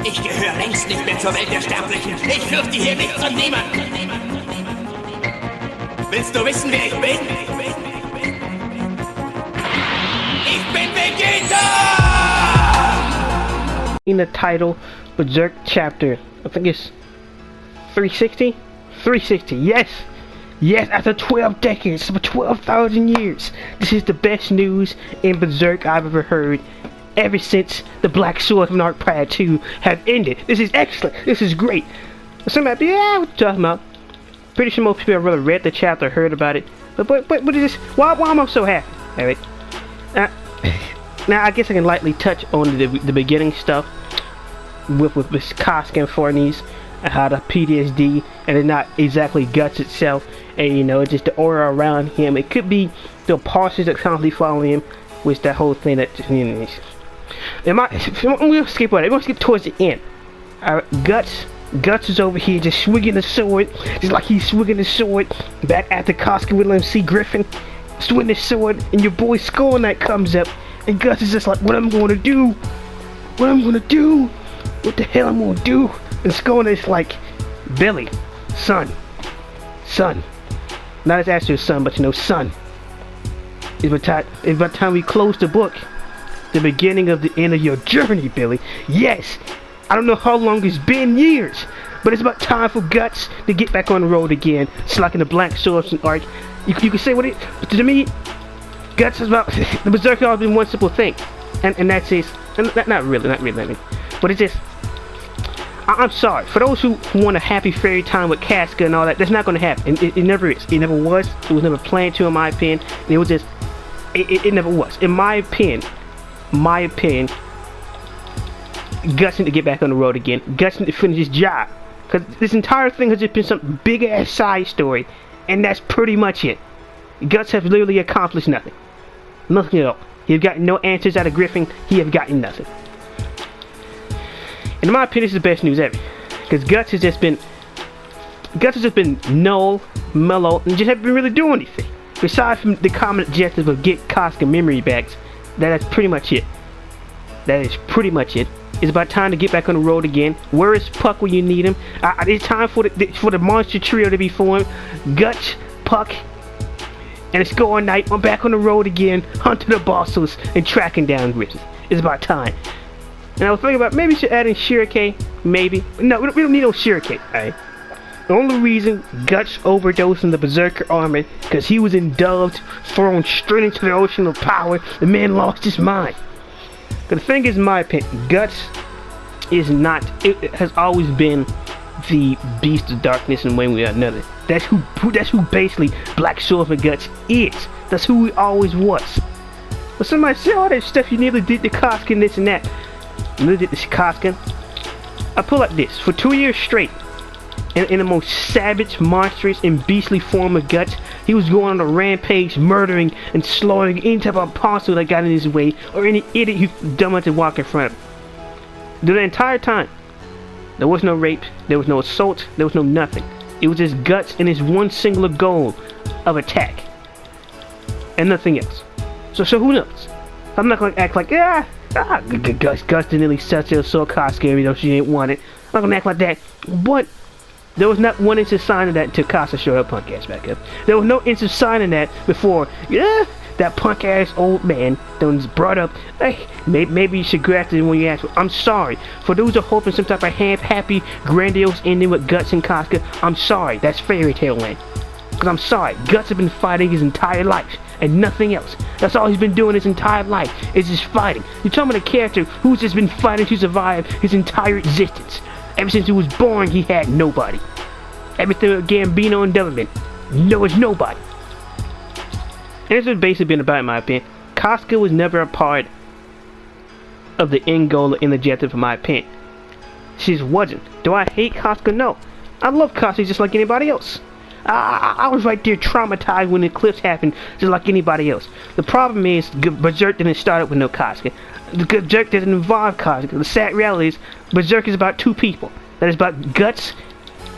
Ich gehöre längst nicht mehr zur Welt der Sterblichen. Ich fürchte hier nichts und niemanden. Willst du wissen, wer ich bin? Ich bin Vegeta! In the title, Berserk chapter, I think it's 360? 360, yes! Yes, after 12 decades, for 12,000 years, this is the best news in Berserk I've ever heard. Ever since the Black Swordsman Arc Prior 2 have ended. This is excellent. This is great. Some might be, yeah, what you talking about? Pretty sure most people have really read the chapter, heard about it. But what is this? Why am I so happy? Alright. Now I guess I can lightly touch on the beginning stuff with Kosk and Forney's and how the PTSD and it's not exactly Guts itself, and you know, it's just the aura around him. It could be the impulses that constantly follow him, which that whole thing that just, you know, we'll skip on it. We'll skip towards the end. Guts is over here just swinging the sword, just like he's swinging the sword back after Kosk with MC Griffin, swinging the sword, and your boy Skull Knight comes up, and Guts is just like, what I'm gonna do? What I'm gonna do? What the hell I'm gonna do? And Skull Knight's like, Billy, son, not his actual son, but you know, son. It's about time we close the book. The beginning of the end of your journey, Billy. Yes! I don't know how long it's been, years. But it's about time for Guts to get back on the road again. It's like in the Black Swordsman arc. You can say what it... But to me, Guts is about... the Berserk has been one simple thing. And that's his... Not really. But it's just... I'm sorry. For those who want a happy fairy time with Casca and all that, that's not going to happen. It never is. It never was. It was never planned to, in my opinion. And it was just... It never was. In my opinion, Guts need to get back on the road again. Guts need to finish his job. Because this entire thing has just been some big ass side story. And that's pretty much it. Guts has literally accomplished nothing. Nothing at all. He's gotten no answers out of Griffin. He has gotten nothing. And in my opinion, this is the best news ever. Because Guts has just been null, mellow, and just haven't been really doing anything. Besides from the common objective of get Kosk and memory backs, that's pretty much it. That is pretty much it. It's about time to get back on the road again. Where is Puck when you need him? It's time for the monster trio to be formed. Guts, Puck, and it's Skull Knight. I'm back on the road again, hunting the bosses and tracking down Griffin. It's about time. And I was thinking about maybe we should add in Shirake. Maybe. No, we don't need no Shirake. Alright. The only reason Guts overdosed on the Berserker armor because he was indulged, thrown straight into the ocean of power. The man lost his mind. But the thing is, in my opinion, Guts is not. It has always been the beast of darkness in one way or another. That's who basically Black Swordsman Guts is. That's who he always was. But somebody said all that stuff you nearly did to Kosk and this and that. You nearly did this Kosk. I put like this: for 2 years straight. In the most savage, monstrous, and beastly form of Guts, he was going on a rampage, murdering and slaughtering any type of apostle that got in his way, or any idiot who dumb enough to walk in front of him. The entire time, there was no rape, there was no assault, there was no nothing. It was just Guts and his one singular goal of attack, and nothing else. So who knows? I'm not gonna act like Guts didn't really set her so Kosk, you know, she didn't want it. I'm not gonna act like that, but. There was not one inch of sign of that until Kosk showed her punk ass back up. There was no inch of sign of that before, that punk ass old man that was brought up, hey, maybe you should go after him when you ask for. I'm sorry. For those who are hoping some type of happy, grandiose ending with Guts and Koska, I'm sorry. That's fairy tale land. Because I'm sorry. Guts has been fighting his entire life and nothing else. That's all he's been doing his entire life is just fighting. You're talking about a character who's just been fighting to survive his entire existence. Ever since he was born, he had nobody. Everything with Gambino and Devilman, there was nobody. And this has basically been about, in my opinion. Koska was never a part of the end goal or end objective, in my opinion. She just wasn't. Do I hate Koska? No. I love Koska just like anybody else. I was right there traumatized when the eclipse happened, just like anybody else. The problem is, Berserk didn't start out with no Koska. Berserk doesn't involve Koska. The sad reality is, Berserk is about two people. That is about Guts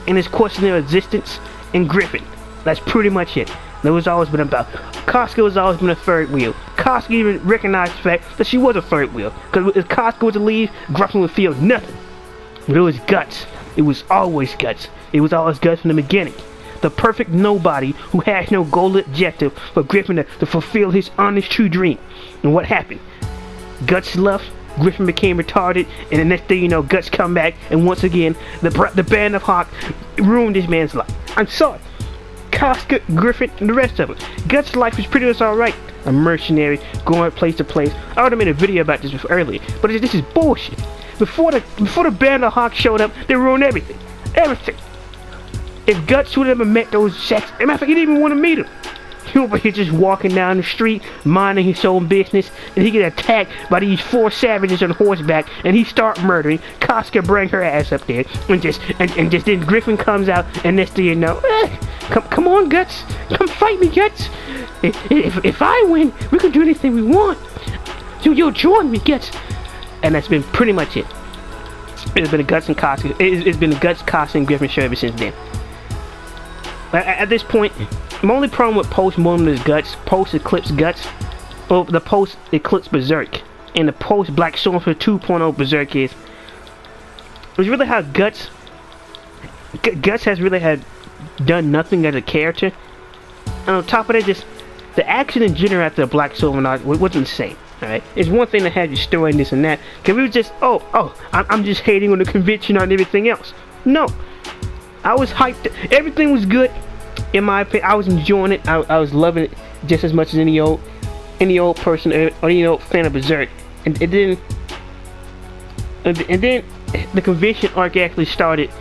and his question of existence, and Griffin. That's pretty much it. That was always been about. Koska has always been a third wheel. Koska even recognized the fact that she was a third wheel. Because if Koska was to leave, Griffin would feel nothing. But it was Guts. It was always Guts. It was always Guts from the beginning. The perfect nobody who has no goal or objective for Griffin to fulfill his honest true dream. And what happened? Guts left, Griffin became retarded, and the next thing you know, Guts come back, and once again, the Band of Hawk ruined this man's life. I'm sorry. Casca, Griffin, and the rest of it. Guts' life is pretty much alright. A mercenary, going place to place. I already made a video about this earlier, but this is bullshit. Before the Band of Hawk showed up, they ruined everything. Everything. If Guts would have ever met those Shacks, as a matter of fact, he didn't even want to meet him. He over here just walking down the street, minding his own business, and he get attacked by these 4 savages on horseback, and he start murdering. Casca bring her ass up there, and just then Griffin comes out, and next thing you know, come on, Guts, come fight me, Guts. If I win, we can do anything we want. You'll join me, Guts. And that's been pretty much it. It's been a Guts and Casca. It's been a Guts, Casca, and Griffin show ever since then. At this point, my only problem with post-Mormon is Guts, post-Eclipse Guts, or the post-Eclipse Berserk, and the post-Black Stormfront 2.0 Berserk is really how Guts has really had done nothing as a character. And on top of that, just the action in general after the Black Stormfront was insane. Alright, it's one thing to have your story and this and that, because we was just, I'm just hating on the convention and everything else. No. I was hyped. Everything was good. In my opinion, I was enjoying it. I was loving it just as much as any old person or any old fan of Berserk. And then the convention arc actually started,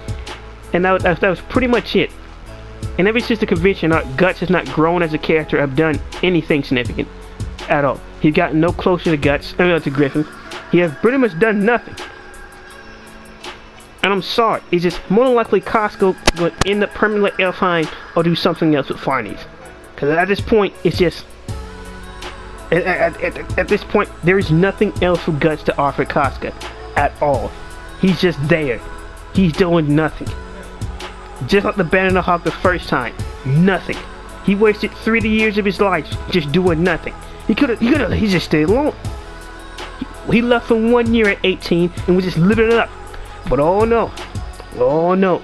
and that was pretty much it. And ever since the convention arc, Guts has not grown as a character or done anything significant at all. He's gotten no closer to Griffin. He has pretty much done nothing. And I'm sorry, it's just more than likely Costco will end up permanently Elfheim or do something else with Farnese. Because at this point, it's just... At this point, there is nothing else for Guts to offer Casca at all. He's just there. He's doing nothing. Just like the Band of Hawk the first time. Nothing. He wasted 30 years of his life just doing nothing. He just stayed alone. He left for 1 year at 18 and was just living it up. But oh no,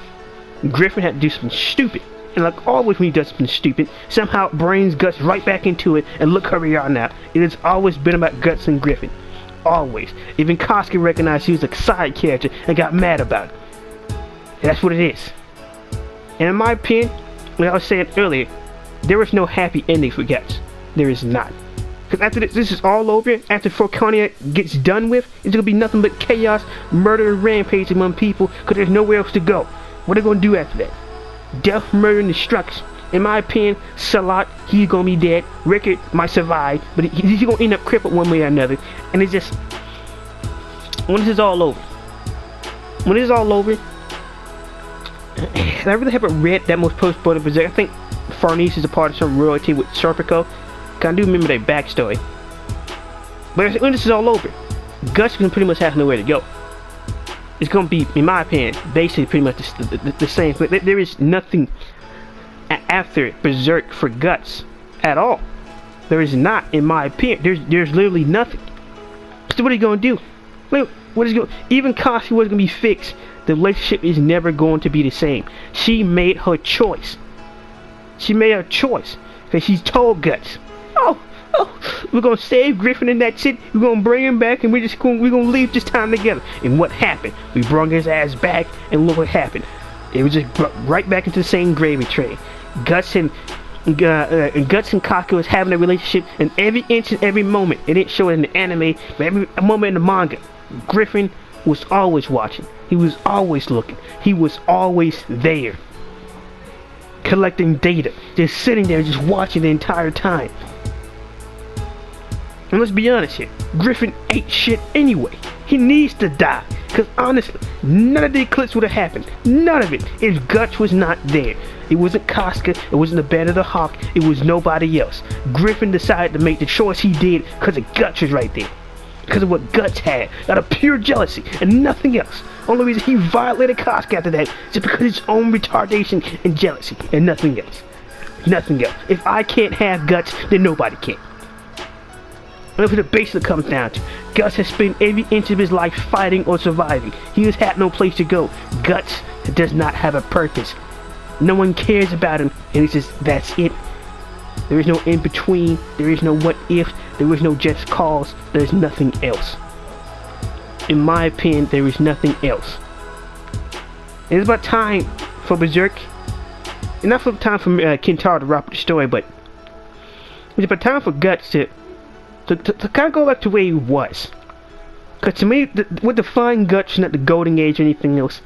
Griffin had to do something stupid. And like always when he does something stupid, somehow it brings Guts right back into it, and look where we are now. It has always been about Guts and Griffin. Always. Even Koski recognized he was a side character and got mad about it. And that's what it is. And in my opinion, like I was saying earlier, there is no happy ending for Guts. There is not. Because after this is all over, after Forconia gets done with, it's going to be nothing but chaos, murder, and rampage among people, because there's nowhere else to go. What are they going to do after that? Death, murder, and destruction. In my opinion, Salat, he's going to be dead. Rickard might survive, but he's going to end up crippled one way or another. And it's just... when this is all over, I really haven't read that much post-border Berserk. I think Farnese is a part of some royalty with Serpico. I do remember their backstory. But when this is all over, Guts can pretty much have nowhere to go. It's going to be, in my opinion, basically pretty much the same thing. There is nothing after Berserk for Guts at all. There is not, in my opinion. There's literally nothing. So what are you going to do? Even Koski was going to be fixed. The relationship is never going to be the same. She made her choice. Because she's told Guts, we're gonna save Griffin and that's it. We're gonna bring him back, and we're gonna leave this time together. And what happened? We brought his ass back, and look what happened. It was just brought right back into the same gravy train. Guts and Kaku was having a relationship, and every inch and every moment. It didn't show it in the anime, but every moment in the manga. Griffin was always watching. He was always looking. He was always there, collecting data, just sitting there, just watching the entire time. And let's be honest here, Griffin ain't shit anyway. He needs to die. Because honestly, none of the eclipse would have happened. None of it. If Guts was not there. It wasn't Casca. It wasn't the Band of the Hawk. It was nobody else. Griffin decided to make the choice he did because of Guts was right there. Because of what Guts had. Out of pure jealousy and nothing else. Only reason he violated Casca after that is because of his own retardation and jealousy. And nothing else. Nothing else. If I can't have Guts, then nobody can. That's what it basically comes down to. Guts has spent every inch of his life fighting or surviving. He has had no place to go. Guts does not have a purpose. No one cares about him, and it's just, that's it. There is no in between. There is no what if. There is no just cause. There is nothing else. In my opinion, there is nothing else. And it's about time for Berserk. And not for time for Kentaro to wrap up the story, but it's about time for Guts to kind of go back to where he was. Because to me, what defined Guts, not the Golden Age or anything else,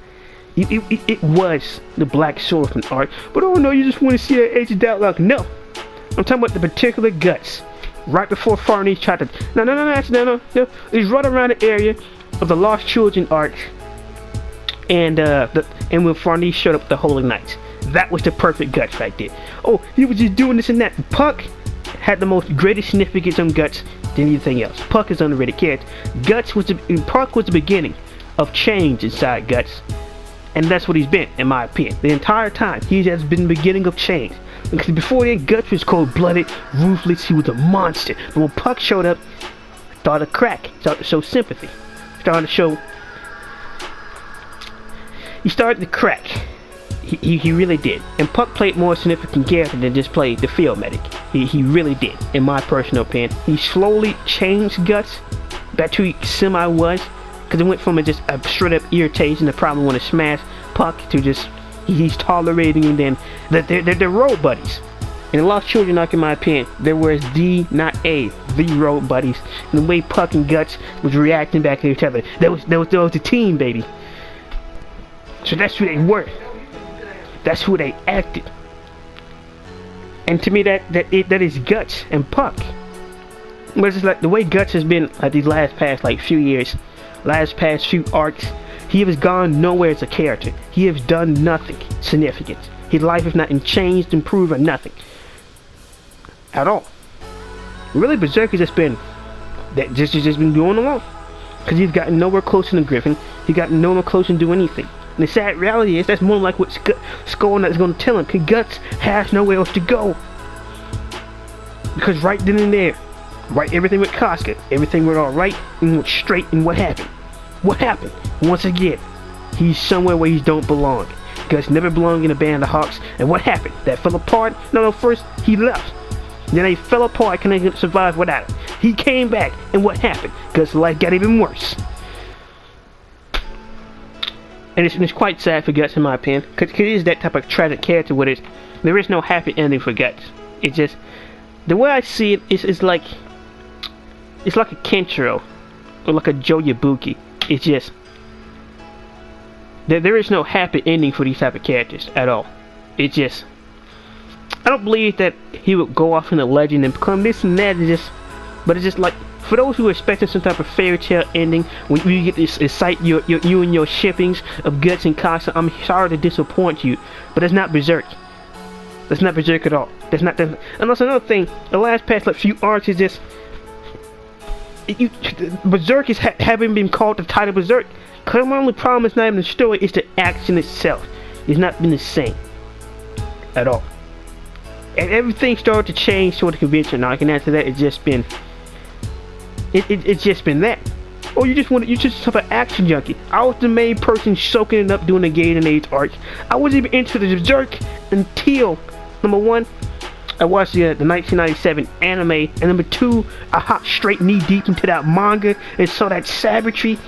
it was the Black Swordsman arc. But oh no, you just want to see that aged out like, no. I'm talking about the particular Guts. Right before Farnese tried to... No. He's right around the area of the Lost Children arc. And when Farnese showed up with the Holy Knights. That was the perfect Guts right there. Oh, he was just doing this and that. Puck had the most greatest significance on Guts than anything else. Puck is an underrated character. Puck was the beginning of change inside Guts. And that's what he's been, in my opinion. The entire time, he has been the beginning of change. Because before then, Guts was cold-blooded, ruthless, he was a monster. But when Puck showed up, started to crack, started to show sympathy. He started to crack. He really did. And Puck played more significant character than just played the field medic. He really did, in my personal opinion. He slowly changed Guts back to who he semi-was. Because it went from just a straight-up irritation, the problem want to smash Puck, to just he's tolerating, and then they're road buddies. In the Lost Children arc, in my opinion, there was the road buddies. And the way Puck and Guts was reacting back to each other, that was the team, baby. So that's who they were. That's who they acted. And to me, that is Guts and Puck. But it's just like the way Guts has been like these last few years, last past few arcs, he has gone nowhere as a character. He has done nothing significant. His life has not changed, improved, or nothing at all. Really, Berserk has just been going along, because he's gotten nowhere closer than Griffin. He got nowhere closer to do anything. And the sad reality is that's more like what Skull Knight is going to tell him. Because Guts has nowhere else to go. Because right then and there, right, everything with Casca, everything went all right and went straight. And what happened? What happened? Once again, he's somewhere where he don't belong. Guts never belonged in a band of Hawks. And what happened? That fell apart? No, first he left. Then they fell apart, couldn't survive without him. He came back, and what happened? Guts' life got even worse. And it's quite sad for Guts, in my opinion, because he is that type of tragic character with it. There is no happy ending for Guts. It's just, the way I see it, it's like a Kenshiro, or like a Joe Yabuki. It's just, there is no happy ending for these type of characters at all. It's just, I don't believe that he would go off in a legend and become this and that, but it's just like, for those who are expecting some type of fairy tale ending, when you get this excite you and your shippings of Guts and Cox, I'm sorry to disappoint you, but that's not Berserk. That's not Berserk at all. That's not that. And also another thing, the last past few arcs is just, Berserk is having been called the title Berserk. Cause my only problem is not even the story, it's the action itself. It's not been the same at all. And everything started to change toward the convention arc, and after that, it's just been. It's just been that. Oh, you're just an action junkie. I was the main person soaking it up doing the Golden Age arc. I wasn't even into the Berserk until, number one, I watched the 1997 anime, and number two, I hopped straight knee deep into that manga and saw that savagery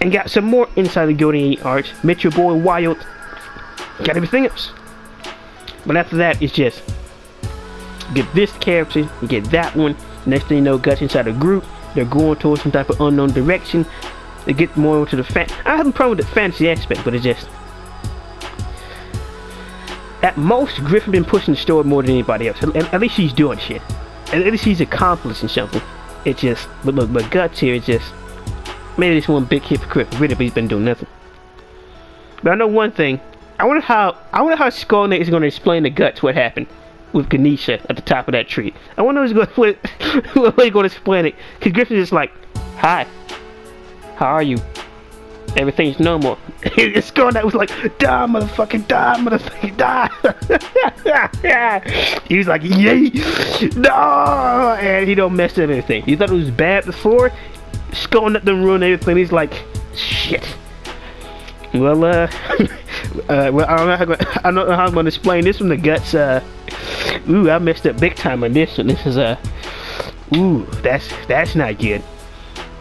and got some more inside the Golden Age arc. Met your boy Wild, got everything else. But after that, it's just get this character, get that one. Next thing you know, Guts inside the group. They're going towards some type of unknown direction. They get more into the I have a problem with the fantasy aspect, but it's just, at most, Griffin been pushing the story more than anybody else. At least he's doing shit. At least he's accomplishing something. It's just, but Guts here is just, maybe this one big hypocrite. Really, but he's been doing nothing. But I know one thing. I wonder how Skull Knight is going to explain to Guts what happened with Ganesha at the top of that tree. I wonder who's going to explain it. Because Griffin's just like, hi, how are you? Everything's normal. Skull Knight was like, die, motherfucking die, motherfucking die. He was like, yay, no, and he don't mess up anything. He thought it was bad before, scoring up and ruin everything. He's like, shit. Well, well, I don't know how I'm gonna explain this from the guts. Ooh, I messed up big time on this one. This is ooh, that's not good.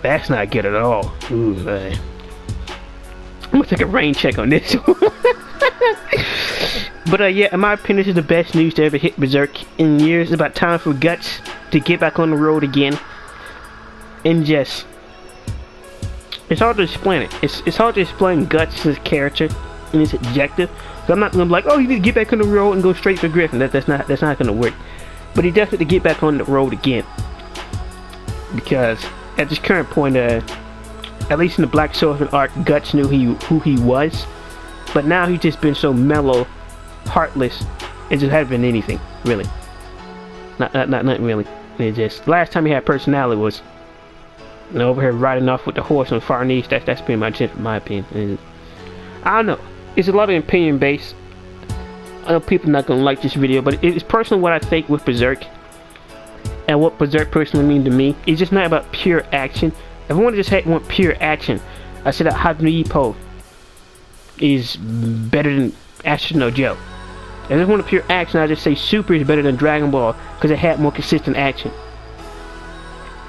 That's not good at all. Ooh, I'm gonna take a rain check on this one. But yeah, in my opinion, this is the best news to ever hit Berserk in years. It's about time for Guts to get back on the road again. And just, it's hard to explain it. It's hard to explain Guts' character and his objective. So I'm not gonna be like, oh, you need to get back on the road and go straight for Griffin. That's not gonna work. But he definitely get back on the road again, because at this current point, at least in the Black Swordsman arc, Guts knew who he was. But now he's just been so mellow, heartless. It just hasn't been anything really. Not really. It just, last time he had personality was, you know, over here riding off with the horse on the far east. That's pretty much it, in my opinion. And I don't know. It's a lot of opinion based. I know people are not gonna like this video, but it's personally what I think with Berserk, and what Berserk personally means to me. It's just not about pure action. If I want to just want pure action, I said that Haruipo is better than Astro Joe. If I just want a pure action, I just say Super is better than Dragon Ball because it had more consistent action.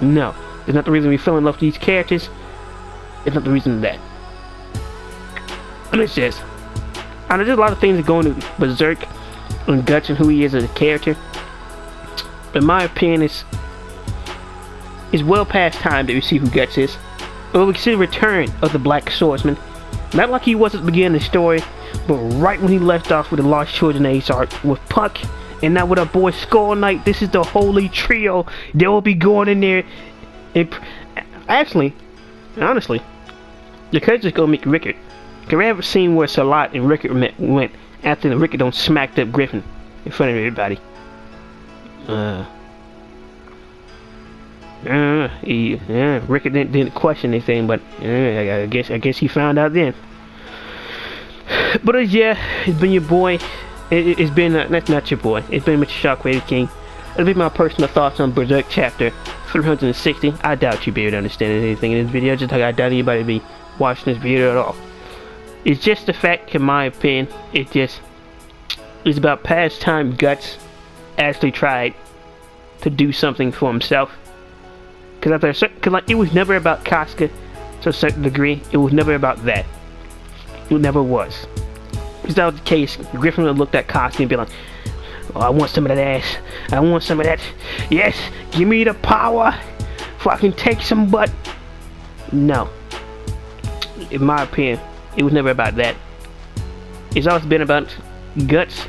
No, it's not the reason we fell in love with these characters. It's not the reason that. And it's just, I know there's a lot of things that go into Berserk and Guts and who he is as a character. But in my opinion, it's well past time that we see who Guts is. Or we see the return of the Black Swordsman. Not like he was at the beginning of the story, but right when he left off with the Lost Children Age arc with Puck, and now with our boy Skull Knight. This is the holy trio. They will be going in there. And actually, honestly, they could just go meet Rickard. Cause we haven't seen where Salat and Rickard went after the Rickard don't smacked up Griffin in front of everybody. Rickard didn't question anything, but I guess he found out then. But yeah, it's been your boy. It's been that's not your boy. It's been Mr. Shockwave King. It'll be my personal thoughts on Berserk chapter 360. I doubt you'll be able to understand anything in this video, just like I doubt anybody be watching this video at all. It's just the fact, in my opinion, it's about past time Guts actually tried to do something for himself. Because like, it was never about Casca to a certain degree. It was never about that. It never was. If that was the case, Griffin would have looked at Casca and be like, oh, I want some of that ass. I want some of that. Yes, give me the power so I can take some butt. No. In my opinion, it was never about that. It's always been about Guts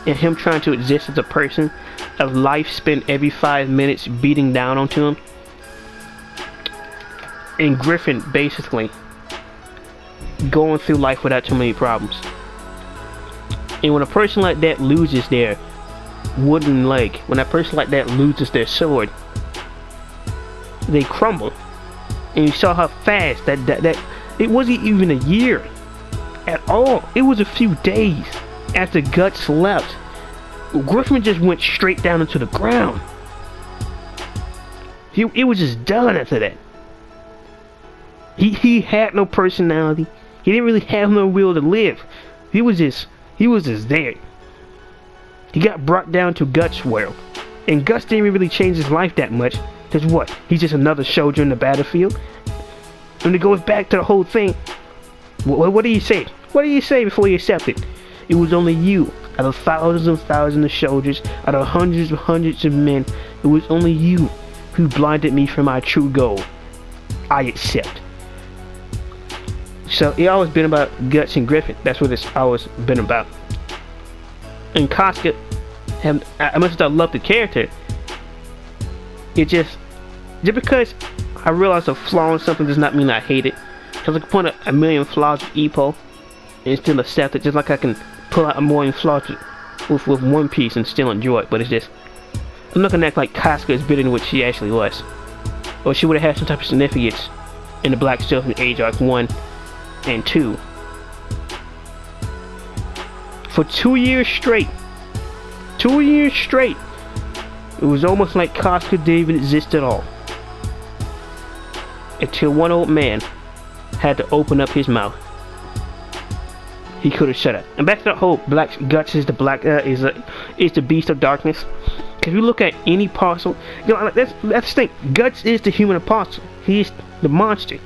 and him trying to exist as a person, of life spent every 5 minutes beating down onto him. And Griffin basically going through life without too many problems. And when a person like that loses their wooden leg, when a person like that loses their sword, they crumble. And you saw how fast that it wasn't even a year at all. It was a few days after Guts left. Griffin just went straight down into the ground. It was just done after that. He had no personality. He didn't really have no will to live. He was just there. He got brought down to Guts' world. And Guts didn't even really change his life that much. Because what? He's just another soldier in the battlefield. And it goes back to the whole thing. What do you say? What do you say before you accept it? It was only you. Out of thousands and thousands of soldiers, out of hundreds and hundreds of men, it was only you who blinded me from my true goal. I accept. So it always been about Guts and Griffin. That's what it's always been about. And Casca, I must have loved the character. It just because I realize a flaw in something does not mean I hate it. Because I can point out a million flaws with Ippo and still accept it, just like I can pull out a million flaws with One Piece and still enjoy it. But it's just, I'm not gonna act like Casca is better than what she actually was, or she would have had some type of significance in the Black Swordsman Age Arc 1 and 2. For 2 years straight, 2 years straight, it was almost like Casca didn't even exist at all. Until one old man had to open up his mouth. He could have shut up. And back to the whole Black Guts is the beast of darkness. Because you look at any apostle, you know, that's the thing. Guts is the human apostle. He's the monster.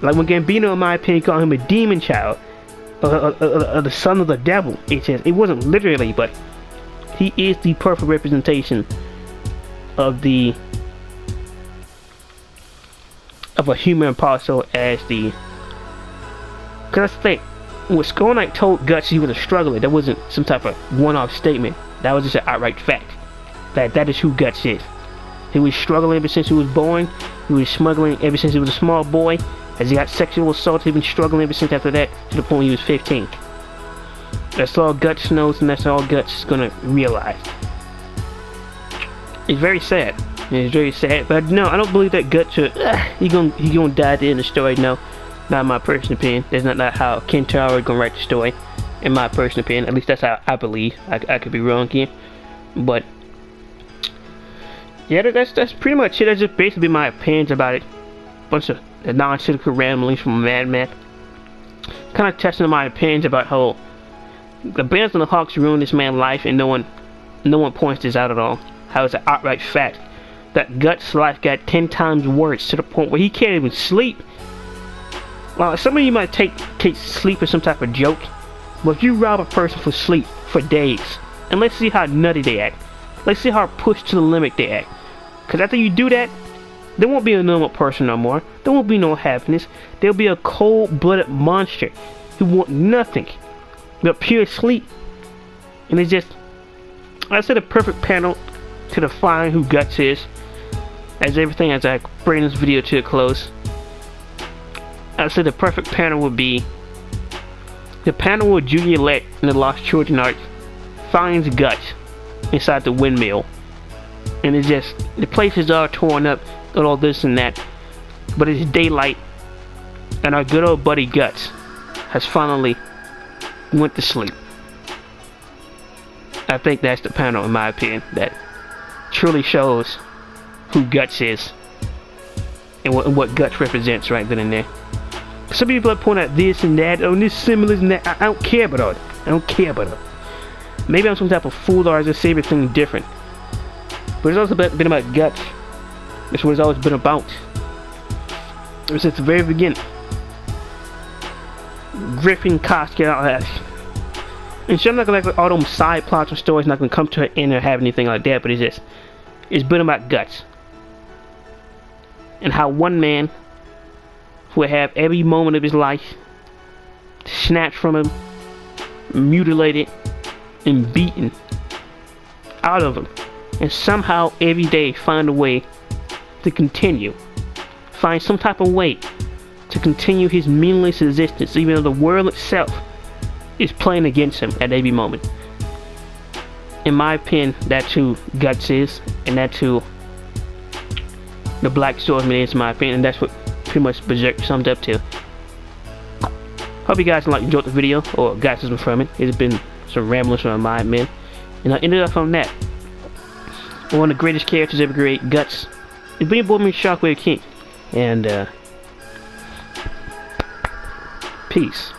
Like when Gambino, in my opinion, called him a demon child, the son of the devil. It wasn't literally, but he is the perfect representation of a human apostle as the. Because I think when Skull Knight told Guts he was a struggler, that wasn't some type of one-off statement. That was just an outright fact. That is who Guts is. He was struggling ever since he was born. He was smuggling ever since he was a small boy. As he got sexual assault, he's been struggling ever since after that, to the point he was 15. That's all Guts knows, and that's all Guts is gonna realize. It's very sad. It's very sad. But no, I don't believe that Guts should. He gonna die at the end of the story. No, not my personal opinion. That's not how Kentaro is gonna write the story. In my personal opinion, at least that's how I believe. I could be wrong here, but yeah, that's pretty much it. That's just basically my opinions about it. Bunch of nonsensical ramblings from a madman. Kind of testing my opinions about how the Bears and the Hawks ruined this man's life, and no one points this out at all. How it's an outright fact that Guts' life got 10 times worse, to the point where he can't even sleep. Well, some of you might take sleep as some type of joke, but if you rob a person for sleep for days, and let's see how nutty they act. Let's see how pushed to the limit they act. Because after you do that, there won't be a normal person no more. There won't be no happiness. There'll be a cold-blooded monster who want nothing but pure sleep. And it's just, I said, a perfect panel to define who Guts is. As everything, as I bring this video to a close, I said the perfect panel would be the panel where Juliet in the Lost Children arc finds Guts inside the windmill. And it's just, the place is all torn up and all this and that, but it's daylight, and our good old buddy Guts has finally went to sleep. I think that's the panel, in my opinion, that truly shows who Guts is and what Guts represents right then and there. Some people have pointed out this and that, oh, this symbolism and that. I don't care about all that. I don't care about it. Maybe I'm some type of fool, or I just say everything different. But it's also been about Guts. That's what it's always been about. Ever since the very beginning. Griffin, Casca, all that. And sure, I'm not gonna like all them side plots and stories not gonna come to an end or have anything like that, but it's been about Guts. And how one man will have every moment of his life snatched from him, mutilated, and beaten out of him. And somehow every day find a way to continue. Find some type of way to continue his meaningless existence, even though the world itself is playing against him at every moment. In my opinion, that's who Guts is, and that's who the Black Swordsman is, in my opinion, and that's what pretty much Berserk summed up to. Hope you guys enjoyed the video, or got something from it. It's been some ramblings from my mind, man. And I ended up on that. One of the greatest characters ever created, Guts. It's being born me Shockwave King. And peace.